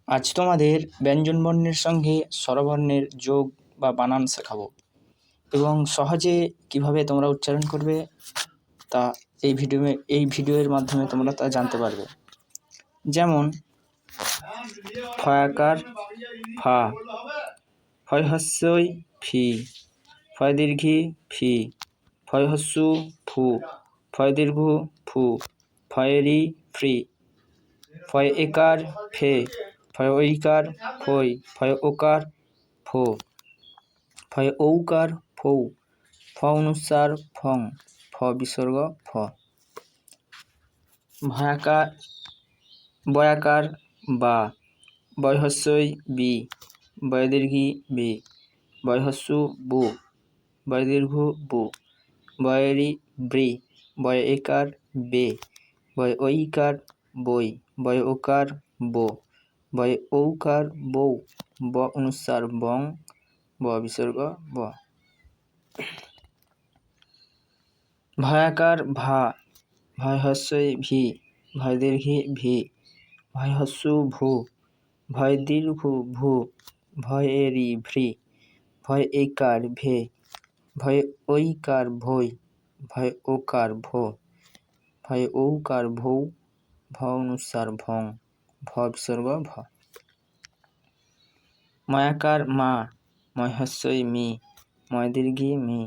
আজ তোমাদের ব্যঞ্জনবর্ণের সঙ্গে স্বরবর্ণের যোগ বা বানান শেখাবো এবং সহজে কিভাবে তোমরা উচ্চারণ করবে তা এই ভিডিওর মাধ্যমে তোমরা তা জানতে পারবে। যেমন ফয়াকার ফা, ফয় হস্যই ফি, ফয় দীর্ঘি ফি, ফয় হস্যু ফু, ফয় দীর্ঘ ফু, ফয়েরি ফ্রি, ফয় একার ফে, ফয় ঐকার ফই, ফয় ওকার ফো, ফয় ঔকার ফৌ, ফ অনুস্বার ফং, ফ বিসর্গ ফ। বয়াকার বা, বয় হস্যই বি, বয় দীর্ঘি বি, বয় হস্যু বু, বয় দীর্ঘ বু, বয়েরি ব্রি, বয় একার বে, বয় ঐকার বই, বয় ওকার বো, বয় ঔকার বৌ, ব অনুস্বার বং, ব বিসর্গ ব। ভয়াকার ভা, ভয় হস্যই ভি, ভয় দীর্ঘি ভি, ভয় হস্যু ভু, ভয় দীর্ঘ ভু, ভয়েরি ভ্রি, ভয় একার ভে, ভয় ঐকার ভই, ভয় ওকার ভো, ভয় ঔকার ভৌ, ভ অনুস্বার ভং, ভ বিসর্গ ভ। ময়াকার মা, ময় হস্যই মি, ময় দীর্ঘি মি,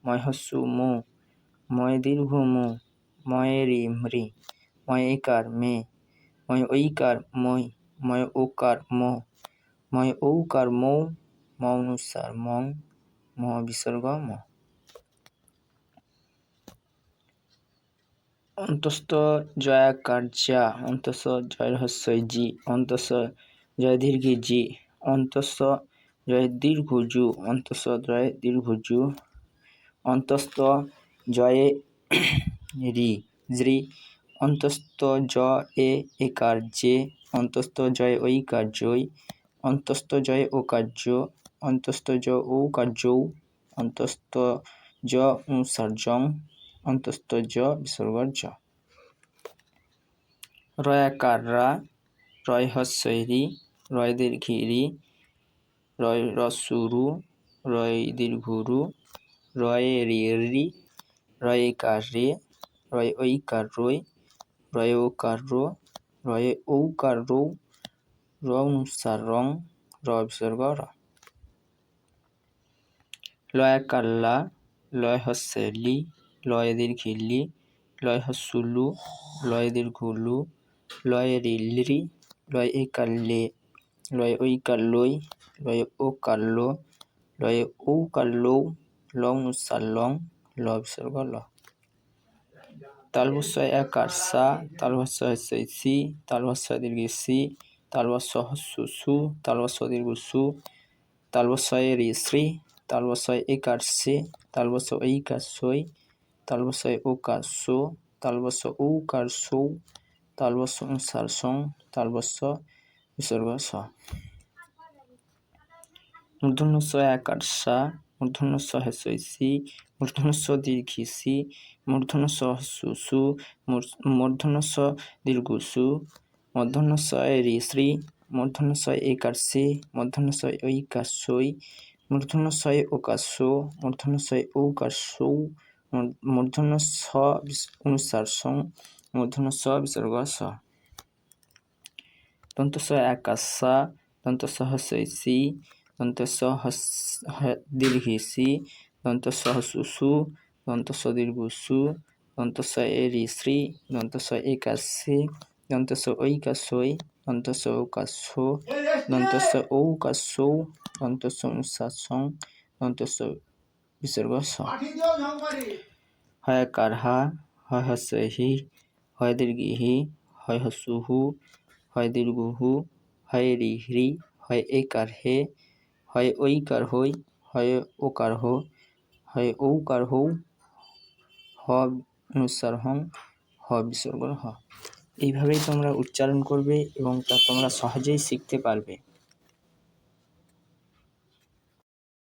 ময় হস্যু মু, ময় দীর্ঘ মু, ময়েরি মৃ, ময় একার মে, ময় ঐকার মই, ময় ওকার মো, ময় ঔকার মৌ, ম অনুস্বার মং, ম বিসর্গ ম। অন্তস্থ জয়াকার যা, অন্তস্থ জয় হস্যই জি, অন্তস্থ জয় দীর্ঘি জি, অন্তস্থ জয় দীর্ঘ জু, অন্তস্থ জয় দীর্ঘ জু, অন্তস্থ জয়ে রি জ্রি, অন্তস্থ জ এ একার জে, অন্তস্থ জয় ঐকার জয়, অন্তস্থ জয় ওকার জো, অন্তস্থ জ ঔকার জৌ, অন্তস্থ জ অনুস্বার জং, অন্তস্থ জ বিসর্গ জ। রয়াকার রা, রয় হস্যই রি, রয় দীর্ঘি রি, রয় হস্যু রু, রয় দীর্ঘ রু, রয়েরি রি, রয় একার রে, রয় ঐকার রই, রয় ওকার রো, রয় ঔকার রৌ, র অনুস্বার রং, র বিসর্গ র। লয়াকার লা, লয় হস্যে লি, লয় দীর্ঘি লি, লয় হস্যু লু, লয় দীর্ঘ লু, লয়েরি লি, লয় একার লে, লয় ঐকার লই, লয় ওকার লো, লয় ঔকার লৌ, ল অনুস্বার লং, ল বিসর্গ ল। তালবস্য একার সা, তালবস্য হস্যই সি, তালবস্য দীর্ঘি সি, তালবস্য হস্যু সু, তালবস্য দীর্ঘ সু, তালবস্য এরি শ্রী, তালবস্য একার সে, তালবস্য ঐকার সই, তালবস্য ওকার সো, তালবস্য ঔকার সৌ, তালবস্য অনুস্বার সং, তালবস্য বিসর্গ স। মূর্ধন্য স একার সা, মূর্ধন্য স হস্যই সি, মূর্ধন্য স দীর্ঘি সি, মূর্ধন্য স হস্যু সু, মূর্ধন্য স দীর্ঘ সু, মূর্ধন্য স এরি শ্রী, মূর্ধন্য স একার সে, মূর্ধন্য স ঐকার সই, মূর্ধন্য স ওকার সো, মূর্ধন্য স ঔকার সৌ, মূর্ধন্য স অনুস্বার সং, মূর্ধন্য স বিসর্গ স। দন্ত স একার সা, দন্ত স হস্যই সি, দন্ত স দীর্ঘি সি, দন্ত স হস্যু সু, দন্ত স দীর্ঘ সু, দন্ত স এরি শ্রী, দন্ত স একার সে, দন্ত স ঐকার সই, দন্ত স ওকার সো, দন্ত স ঔকার সৌ, দন্ত স অনুস্বার সং, দন্ত স বিসর্গ স। হয়াকার হা, হয় হস্যই হি, হয় দীর্ঘি হি, হয় হস্যু হু, হয় দীর্ঘ হু, হয়েরি হ্রি, হয় একার হে, হয় ঐকার হই, হয় ওকার হো, হয় ঔকার হৌ, হ অনুস্বার হং, হ বিসর্গ হ। এইভাবেই তোমরা উচ্চারণ করবে এবং তা তোমরা সহজেই শিখতে পারবে।